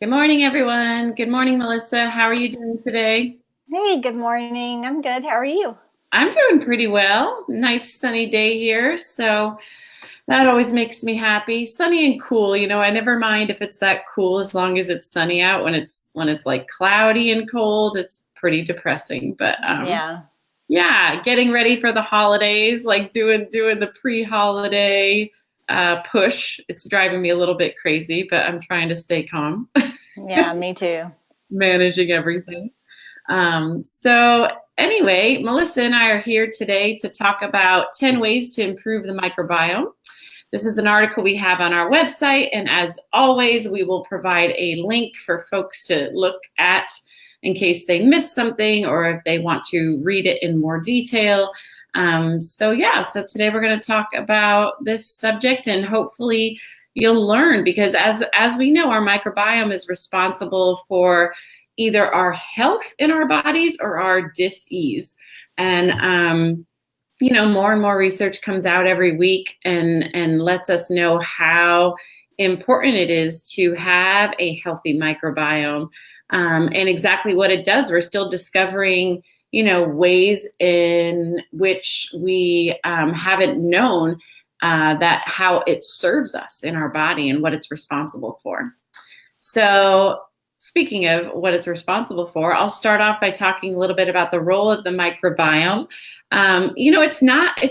Good morning, everyone. Good morning, Melissa. How are you doing today? Hey, good morning. I'm good. How are you? I'm doing pretty well. Nice sunny day here, so that always makes me happy. Sunny and cool, I never mind if it's that cool as long as it's sunny out. When it's like cloudy and cold, it's pretty depressing. But Yeah. yeah, getting ready for the holidays, like doing the pre-holiday push. It's driving me a little bit crazy, but I'm trying to stay calm, Yeah, me too. managing everything. So anyway, Melissa and I are here today to talk about 10 ways to improve the microbiome. This is an article we have on our website, and as always, we will provide a link for folks to look at in case they missed something or if they want to read it in more detail. So today we're going to talk about this subject, and hopefully you'll learn, because as we know, our microbiome is responsible for either our health in our bodies or our dis-ease. And more and more research comes out every week and lets us know how important it is to have a healthy microbiome, and exactly what it does. We're still discovering, ways in which we haven't known that how it serves us in our body and what it's responsible for. So, speaking of what it's responsible for, I'll start off by talking a little bit about the role of the microbiome. It's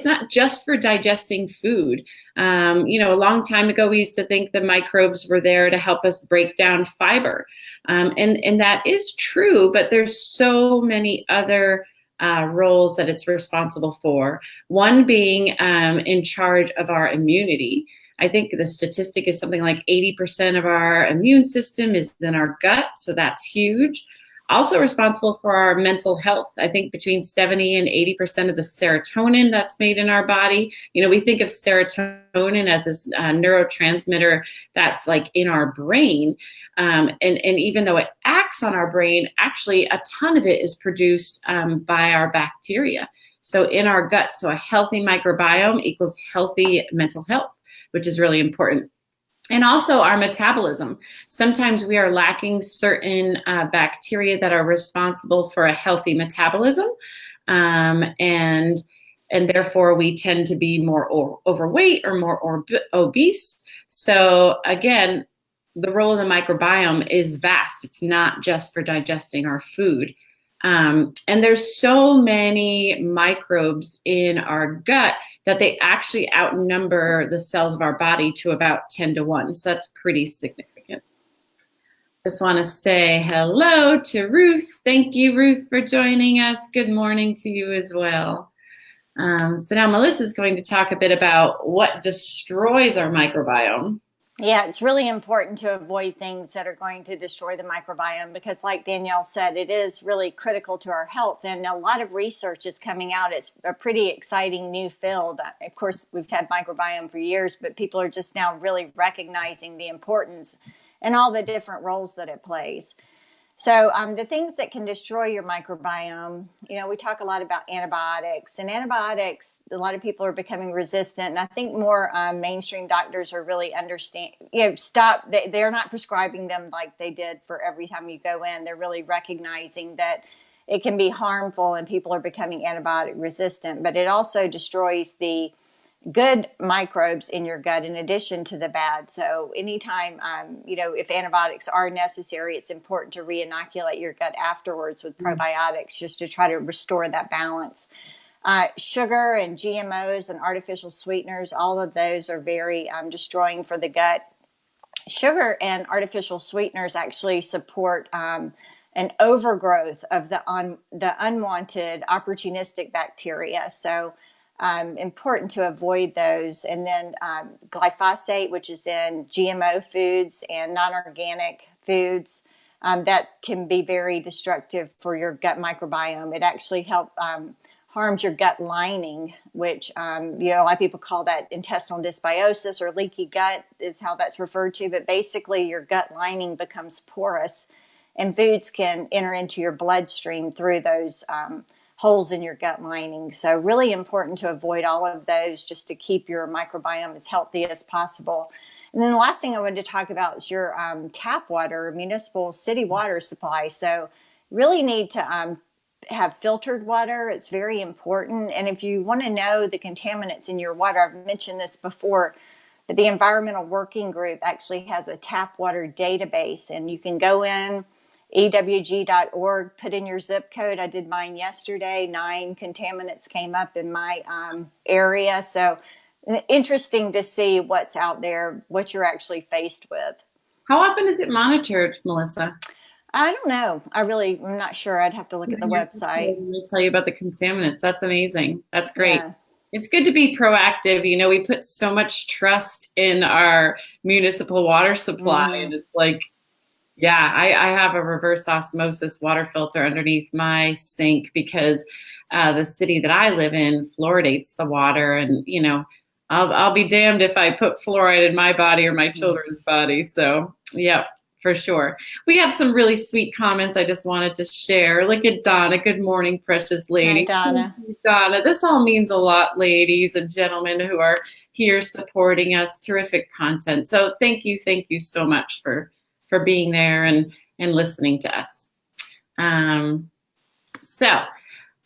not just for digesting food. A long time ago, we used to think the microbes were there to help us break down fiber, and that is true. But there's so many other roles that it's responsible for. One being in charge of our immunity. I think the statistic is something like 80% of our immune system is in our gut, so that's huge. Also responsible for our mental health. I think between 70 and 80% of the serotonin that's made in our body. We think of serotonin as this neurotransmitter that's like in our brain. And even though it acts on our brain, actually a ton of it is produced by our bacteria. So in our gut, so a healthy microbiome equals healthy mental health, which is really important. And also our metabolism. Sometimes we are lacking certain bacteria that are responsible for a healthy metabolism, and therefore we tend to be more overweight or more obese. So again, the role of the microbiome is vast. It's not just for digesting our food. And there's so many microbes in our gut that they actually outnumber the cells of our body to about 10 to 1. So that's pretty significant. Just want to say hello to Ruth. Thank you, Ruth, for joining us. Good morning to you as well. So now Melissa is going to talk a bit about what destroys our microbiome. Yeah, it's really important to avoid things that are going to destroy the microbiome because, like Danielle said, it is really critical to our health. And a lot of research is coming out. It's a pretty exciting new field. Of course, we've had microbiome for years, but people are just now really recognizing the importance and all the different roles that it plays. So the things that can destroy your microbiome, we talk a lot about antibiotics, and antibiotics, a lot of people are becoming resistant. And I think more mainstream doctors are really they're not prescribing them like they did for every time you go in. They're really recognizing that it can be harmful and people are becoming antibiotic resistant, but it also destroys the good microbes in your gut in addition to the bad. So anytime, if antibiotics are necessary, it's important to re-inoculate your gut afterwards with probiotics just to try to restore that balance. Sugar and GMOs and artificial sweeteners, all of those are very destroying for the gut. Sugar and artificial sweeteners actually support an overgrowth of the unwanted opportunistic bacteria. So important to avoid those. And then glyphosate, which is in GMO foods and non-organic foods, that can be very destructive for your gut microbiome. It actually harms your gut lining, which a lot of people call that intestinal dysbiosis or leaky gut is how that's referred to. But basically, your gut lining becomes porous, and foods can enter into your bloodstream through those holes in your gut lining. So really important to avoid all of those just to keep your microbiome as healthy as possible. And then the last thing I wanted to talk about is your tap water, municipal city water supply. So really need to have filtered water. It's very important. And if you want to know the contaminants in your water, I've mentioned this before, but the Environmental Working Group actually has a tap water database, and you can go in ewg.org, put in your zip code. I did mine yesterday. 9 contaminants came up in my area. So interesting to see what's out there, what you're actually faced with. How often is it monitored, Melissa? I don't know. I'm not sure. I'd have to look at the website. Let me tell you about the contaminants. That's amazing. That's great. Yeah. It's good to be proactive. You know, we put so much trust in our municipal water supply, and it's like, yeah, I have a reverse osmosis water filter underneath my sink because the city that I live in fluoridates the water, and you know, I'll be damned if I put fluoride in my body or my children's body. So, yeah, for sure. We have some really sweet comments I just wanted to share. Look at Donna. Good morning, precious lady. Hi, Donna. Donna, this all means a lot, ladies and gentlemen who are here supporting us. Terrific content. So thank you so much for being there and listening to us. So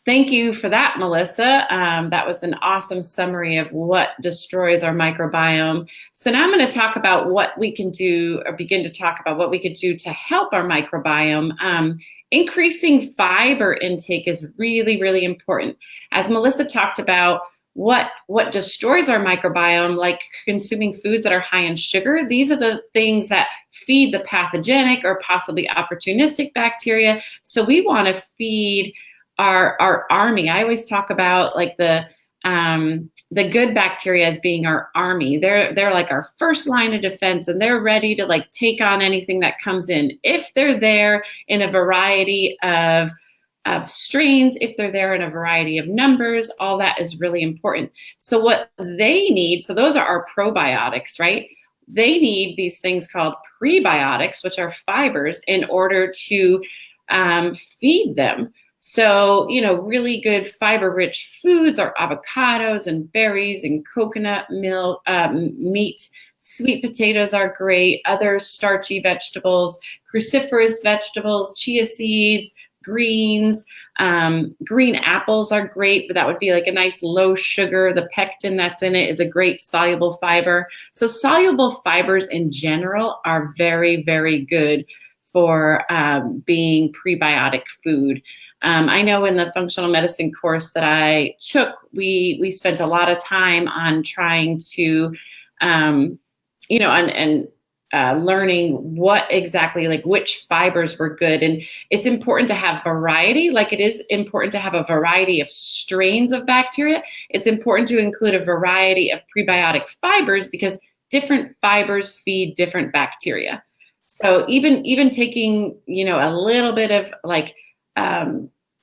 thank you for that, Melissa. That was an awesome summary of what destroys our microbiome. So now I'm going to talk about what we can do, or begin to talk about what we could do to help our microbiome. Increasing fiber intake is really, really important. As Melissa talked about, what destroys our microbiome, like consuming foods that are high in sugar, these are the things that feed the pathogenic or possibly opportunistic bacteria. So we want to feed our army. I always talk about like the good bacteria as being our army. They're like our first line of defense, and they're ready to like take on anything that comes in. If they're there in a variety of strains, if they're there in a variety of numbers, all that is really important. So what they need, so those are our probiotics, right? They need these things called prebiotics, which are fibers, in order to feed them. So, you know, really good fiber-rich foods are avocados and berries and coconut milk, meat. Sweet potatoes are great. Other starchy vegetables, cruciferous vegetables, chia seeds, greens, green apples are great, but that would be like a nice low sugar. The pectin that's in it is a great soluble fiber. So soluble fibers in general are very, very good for being prebiotic food. I know in the functional medicine course that I took, we spent a lot of time on trying to, you know, learning what exactly, like which fibers were good. And it's important to have variety, like it is important to have a variety of strains of bacteria. It's important to include a variety of prebiotic fibers because different fibers feed different bacteria. So even taking, you know, a little bit of like,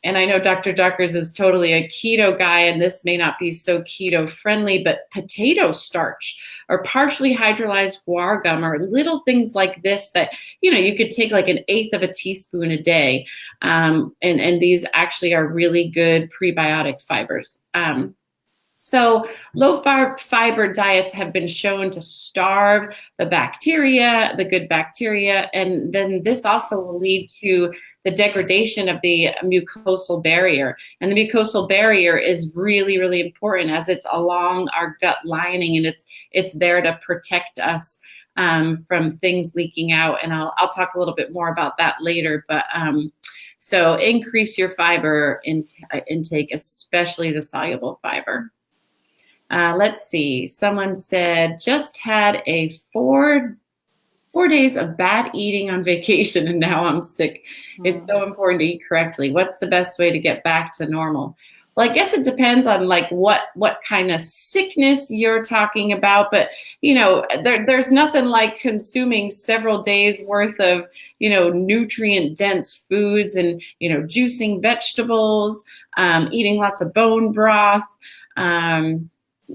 and I know Dr. Duckers is totally a keto guy, and this may not be so keto friendly, but potato starch or partially hydrolyzed guar gum or little things like this that, you know, you could take like 1/8 of a teaspoon a day. And these actually are really good prebiotic fibers. So low fiber diets have been shown to starve the bacteria, the good bacteria, and then this also will lead to the degradation of the mucosal barrier. And the mucosal barrier is really, really important as it's along our gut lining, and it's there to protect us from things leaking out. And I'll talk a little bit more about that later. But so increase your fiber intake, especially the soluble fiber. Let's see. Someone said, just had a 4 days of bad eating on vacation and now I'm sick. It's so important to eat correctly. What's the best way to get back to normal? Well, I guess it depends on like what kind of sickness you're talking about. But, you know, there's nothing like consuming several days worth of, you know, nutrient dense foods and, you know, juicing vegetables, eating lots of bone broth,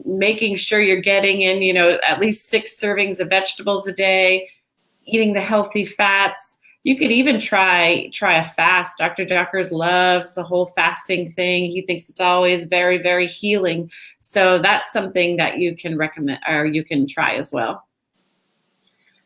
making sure you're getting in, you know, at least 6 servings of vegetables a day, eating the healthy fats. You could even try a fast. Dr. Duckers loves the whole fasting thing. He thinks it's always very, very healing. So that's something that you can recommend or you can try as well.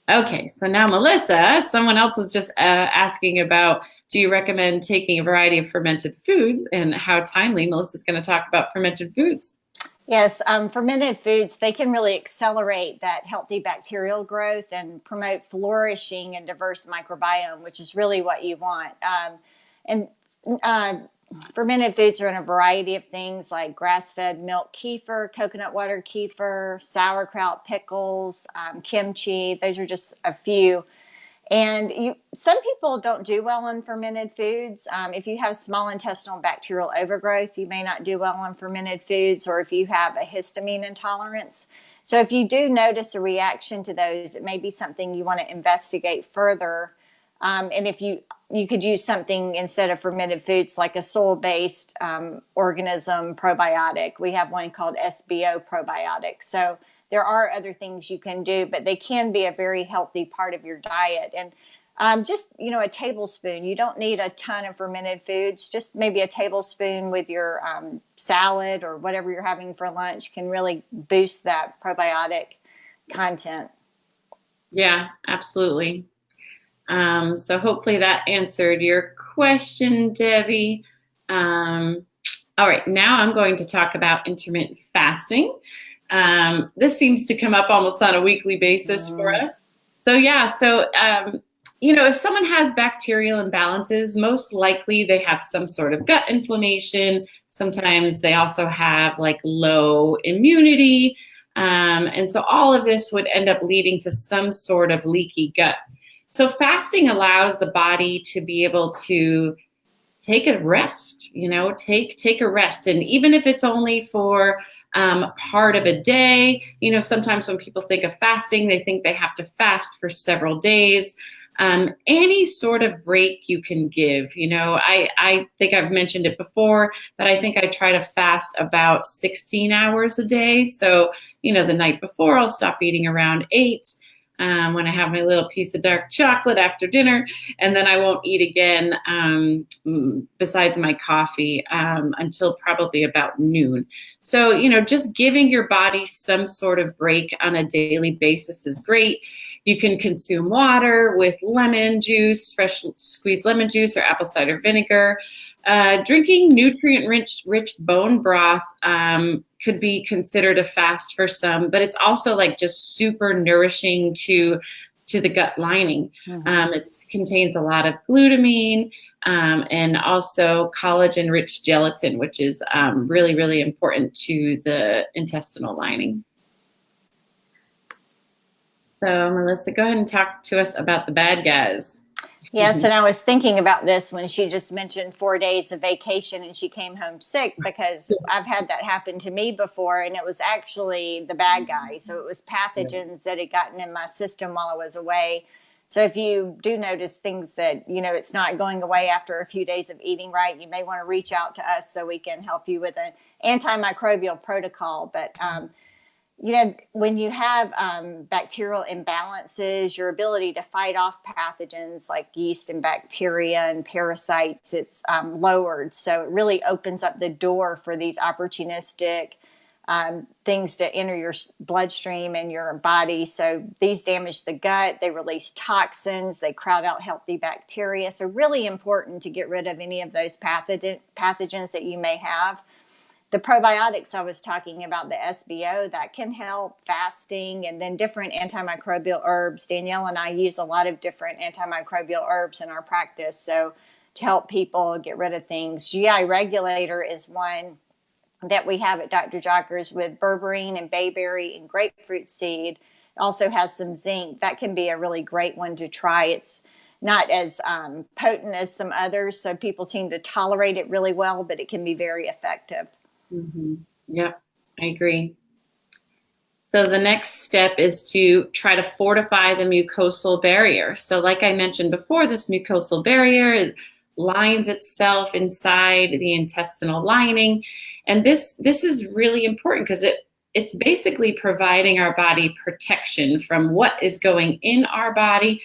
Okay, so now Melissa, someone else was just asking about, do you recommend taking a variety of fermented foods, and how timely? Melissa's going to talk about fermented foods. Yes, fermented foods, they can really accelerate that healthy bacterial growth and promote flourishing and diverse microbiome, which is really what you want. And uh, Fermented foods are in a variety of things like grass-fed milk kefir, coconut water kefir, sauerkraut, pickles, kimchi. Those are just a few. And some people don't do well on fermented foods. If you have small intestinal bacterial overgrowth, you may not do well on fermented foods, or if you have a histamine intolerance. So if you do notice a reaction to those, it may be something you want to investigate further. And if you could use something instead of fermented foods like a soil-based organism probiotic. We have one called SBO probiotic. So there are other things you can do, but they can be a very healthy part of your diet. And just, a tablespoon. You don't need a ton of fermented foods. Just maybe a tablespoon with your salad or whatever you're having for lunch can really boost that probiotic content. Yeah, absolutely. So hopefully that answered your question, Debbie. All right, now I'm going to talk about intermittent fasting. This seems to come up almost on a weekly basis for us. So yeah, if someone has bacterial imbalances, most likely they have some sort of gut inflammation. Sometimes they also have like low immunity. And so all of this would end up leading to some sort of leaky gut. So fasting allows the body to be able to take a rest, take a rest. And even if it's only for part of a day, sometimes when people think of fasting, they think they have to fast for several days. Any sort of break you can give, I think I've mentioned it before, but I think I try to fast about 16 hours a day. So, the night before I'll stop eating around 8. When I have my little piece of dark chocolate after dinner, and then I won't eat again besides my coffee until probably about noon. So, just giving your body some sort of break on a daily basis is great. You can consume water with lemon juice, fresh squeezed lemon juice, or apple cider vinegar. Drinking nutrient-rich bone broth could be considered a fast for some, but it's also like just super nourishing to the gut lining. It contains a lot of glutamine and also collagen-rich gelatin, which is really, really important to the intestinal lining. So, Melissa, go ahead and talk to us about the bad guys. Yes, and I was thinking about this when she just mentioned 4 days of vacation and she came home sick, because I've had that happen to me before, and it was actually the bad guy. So it was pathogens that had gotten in my system while I was away. So if you do notice things that, it's not going away after a few days of eating right, you may want to reach out to us so we can help you with an antimicrobial protocol. But when you have bacterial imbalances, your ability to fight off pathogens like yeast and bacteria and parasites, it's lowered. So it really opens up the door for these opportunistic things to enter your bloodstream and your body. So these damage the gut, they release toxins, they crowd out healthy bacteria. So really important to get rid of any of those pathogens that you may have. The probiotics I was talking about, the SBO, that can help fasting, and then different antimicrobial herbs. Danielle and I use a lot of different antimicrobial herbs in our practice, so to help people get rid of things. GI regulator is one that we have at Dr. Jocker's with berberine and bayberry and grapefruit seed. It also has some zinc. That can be a really great one to try. It's not as potent as some others, so people seem to tolerate it really well, but it can be very effective. Yeah, I agree. So the next step is to try to fortify the mucosal barrier. So like I mentioned before, this mucosal barrier lines itself inside the intestinal lining. And this is really important because it's basically providing our body protection from what is going in our body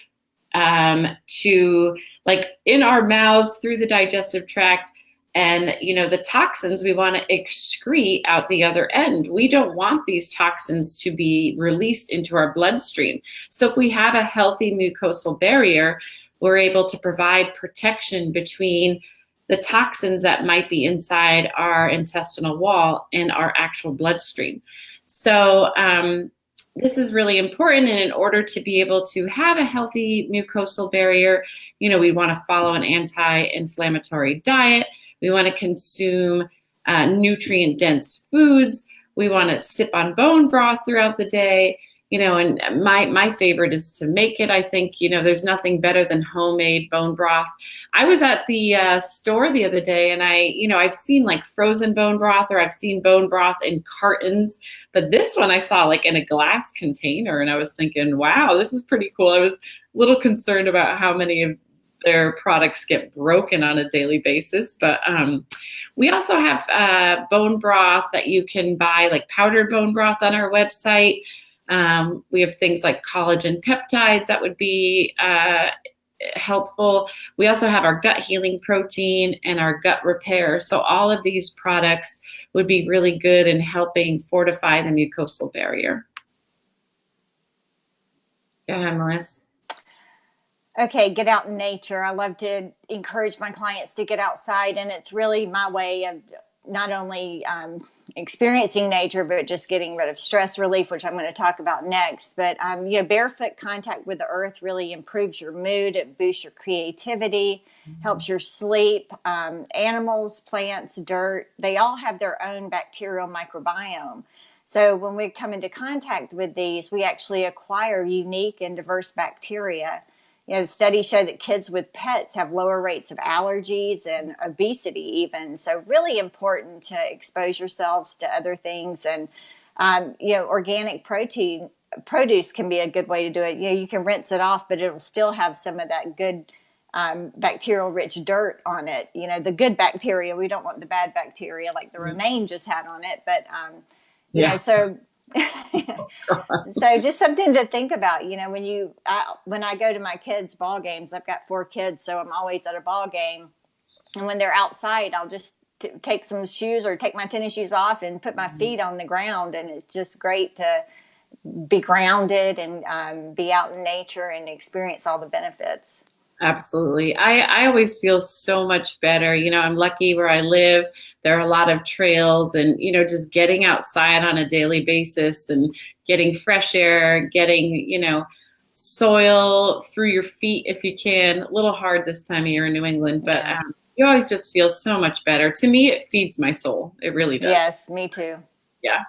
to, like, in our mouths, through the digestive tract, And, the toxins we want to excrete out the other end. We don't want these toxins to be released into our bloodstream. So if we have a healthy mucosal barrier, we're able to provide protection between the toxins that might be inside our intestinal wall and our actual bloodstream. So this is really important. And in order to be able to have a healthy mucosal barrier, we want to follow an anti-inflammatory diet. We want to consume nutrient-dense foods. We want to sip on bone broth throughout the day. And my favorite is to make it. I think, there's nothing better than homemade bone broth. I was at the store the other day, and I've seen like frozen bone broth, or I've seen bone broth in cartons, but this one I saw like in a glass container, and I was thinking, wow, this is pretty cool. I was a little concerned about how many of their products get broken on a daily basis, but we also have bone broth that you can buy, like powdered bone broth, on our website. We have things like collagen peptides that would be helpful. We also have our gut healing protein and our gut repair. So all of these products would be really good in helping fortify the mucosal barrier. Go ahead, Melissa. Okay, get out in nature. I love to encourage my clients to get outside, and it's really my way of not only experiencing nature, but just getting rid of stress relief, which I'm going to talk about next. But barefoot contact with the earth really improves your mood. It boosts your creativity, helps your sleep. Animals, plants, dirt, they all have their own bacterial microbiome. So when we come into contact with these, we actually acquire unique and diverse bacteria. Studies show that kids with pets have lower rates of allergies and obesity even. So really important to expose yourselves to other things. And, organic produce can be a good way to do it. You can rinse it off, but it'll still have some of that good bacterial rich dirt on it. The good bacteria. We don't want the bad bacteria like the romaine just had on it. But, so... So just something to think about, when I go to my kids' ball games, I've got 4 kids, so I'm always at a ball game. And when they're outside, I'll just take some shoes or take my tennis shoes off and put my feet on the ground. And it's just great to be grounded and be out in nature and experience all the benefits. Absolutely. I always feel so much better. I'm lucky where I live. There are a lot of trails, and, just getting outside on a daily basis and getting fresh air, getting, soil through your feet if you can. A little hard this time of year in New England, but you always just feel so much better. To me, it feeds my soul. It really does. Yes, me too. Yeah.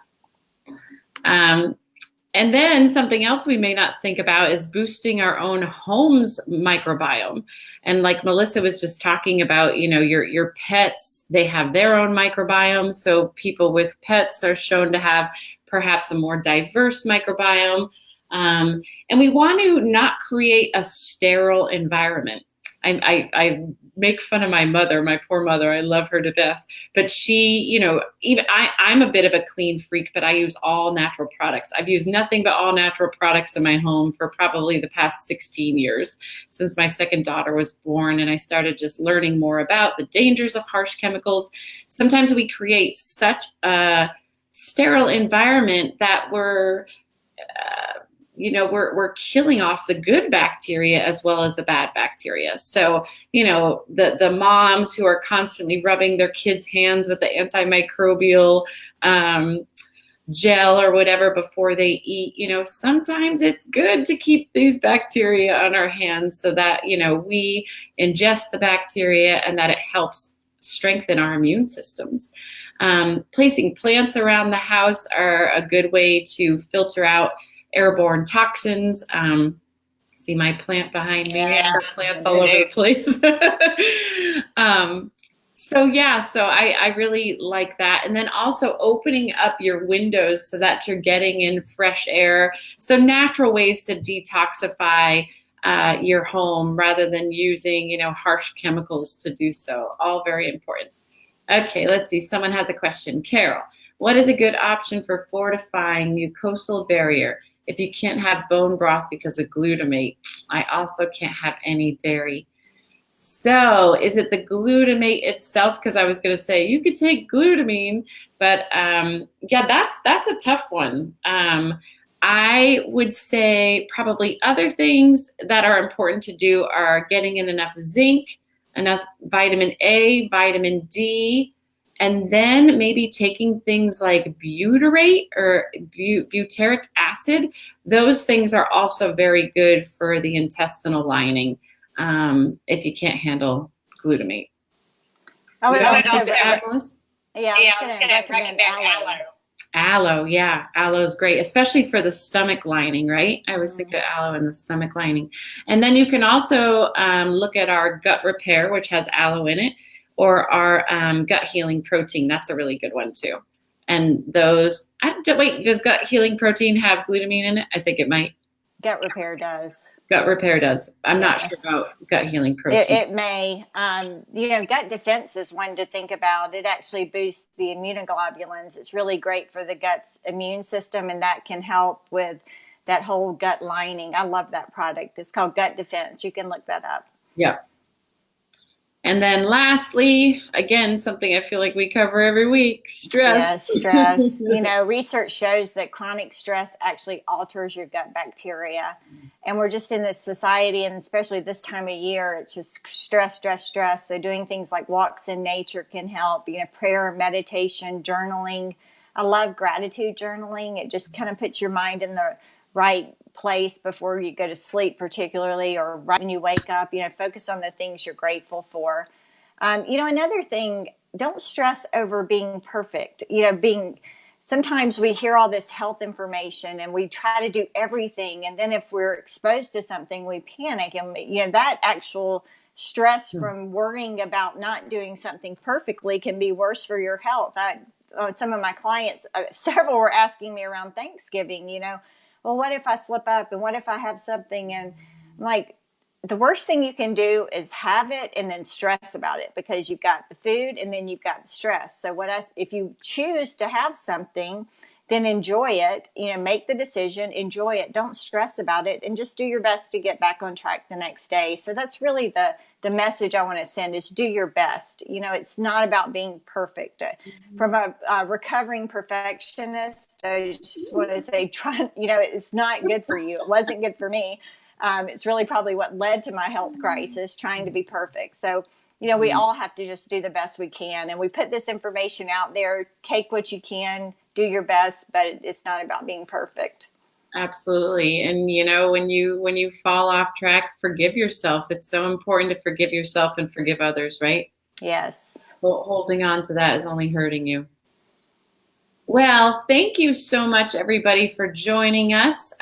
And then something else we may not think about is boosting our own home's microbiome. And like Melissa was just talking about, your pets, they have their own microbiome. So people with pets are shown to have perhaps a more diverse microbiome. And we want to not create a sterile environment. I make fun of my mother, my poor mother. I love her to death. But she, even I'm a bit of a clean freak, but I use all natural products. I've used nothing but all natural products in my home for probably the past 16 years, since my second daughter was born. And I started just learning more about the dangers of harsh chemicals. Sometimes we create such a sterile environment that we're killing off the good bacteria as well as the bad bacteria. So, the moms who are constantly rubbing their kids' hands with the antimicrobial gel or whatever before they eat, sometimes it's good to keep these bacteria on our hands so that, we ingest the bacteria and that it helps strengthen our immune systems. Placing plants around the house are a good way to filter out airborne toxins. See my plant behind me? Yeah, plants all over the place. So I really like that. And then also opening up your windows so that you're getting in fresh air. So natural ways to detoxify your home rather than using, harsh chemicals to do so. All very important. Okay, let's see. Someone has a question. Carol, what is a good option for fortifying mucosal barrier? If you can't have bone broth because of glutamate, I also can't have any dairy. So is it the glutamate itself? Because I was going to say you could take glutamine, but yeah, that's a tough one. I would say probably other things that are important to do are getting in enough zinc, enough vitamin A, vitamin D, and then maybe taking things like butyrate or butyric acid. Those things are also very good for the intestinal lining if you can't handle glutamate. I would also, add, Melissa? yeah, I was going to recommend aloe. Aloe, yeah, aloe is great, especially for the stomach lining, right? I always think of aloe in the stomach lining. And then you can also look at our gut repair, which has aloe in it, or our gut healing protein. That's a really good one too. And those, wait, does gut healing protein have glutamine in it? I think it might. Gut repair does. Gut repair does. I'm not sure about gut healing protein. It may. Gut defense is one to think about. It actually boosts the immunoglobulins. It's really great for the gut's immune system, and that can help with that whole gut lining. I love that product. It's called Gut Defense. You can look that up. Yeah. And then lastly, again, something I feel like we cover every week, stress. Yes, stress. Research shows that chronic stress actually alters your gut bacteria. And we're just in this society, and especially this time of year, it's just stress, stress, stress. So doing things like walks in nature can help, prayer, meditation, journaling. I love gratitude journaling. It just kind of puts your mind in the right place before you go to sleep, particularly, or right when you wake up. Focus on the things you're grateful for. Another thing, don't stress over being perfect. Sometimes we hear all this health information and we try to do everything, and then if we're exposed to something, we panic, and that actual stress from worrying about not doing something perfectly can be worse for your health. Some of my clients, several were asking me around Thanksgiving, well, what if I slip up, and what if I have something? And I'm like, the worst thing you can do is have it and then stress about it, because you've got the food and then you've got the stress. So if you choose to have something, then enjoy it, make the decision, enjoy it, don't stress about it, and just do your best to get back on track the next day. So that's really the message I want to send, is do your best. It's not about being perfect. From a recovering perfectionist, I just want to say, it's not good for you. It wasn't good for me. It's really probably what led to my health crisis, trying to be perfect. So, we all have to just do the best we can. And we put this information out there. Take what you can, do your best, but it's not about being perfect. Absolutely. And, when you fall off track, forgive yourself. It's so important to forgive yourself and forgive others, right? Yes. Holding on to that is only hurting you. Well, thank you so much, everybody, for joining us.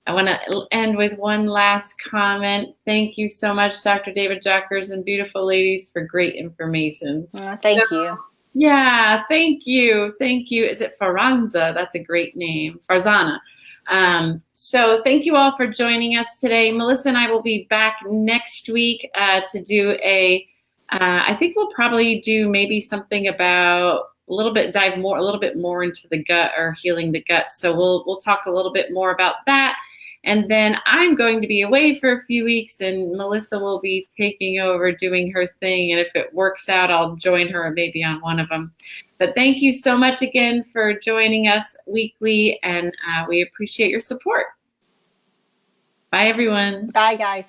I want to end with one last comment. Thank you so much, Dr. David Jockers and beautiful ladies, for great information. Thank you. Yeah, thank you. Thank you. Is it Faranza? That's a great name. Farzana. So thank you all for joining us today. Melissa and I will be back next week to do I think we'll probably do maybe something about a little bit more into the gut, or healing the gut. So we'll talk a little bit more about that. And then I'm going to be away for a few weeks, and Melissa will be taking over doing her thing. And if it works out, I'll join her maybe on one of them. But thank you so much again for joining us weekly, and we appreciate your support. Bye, everyone. Bye, guys.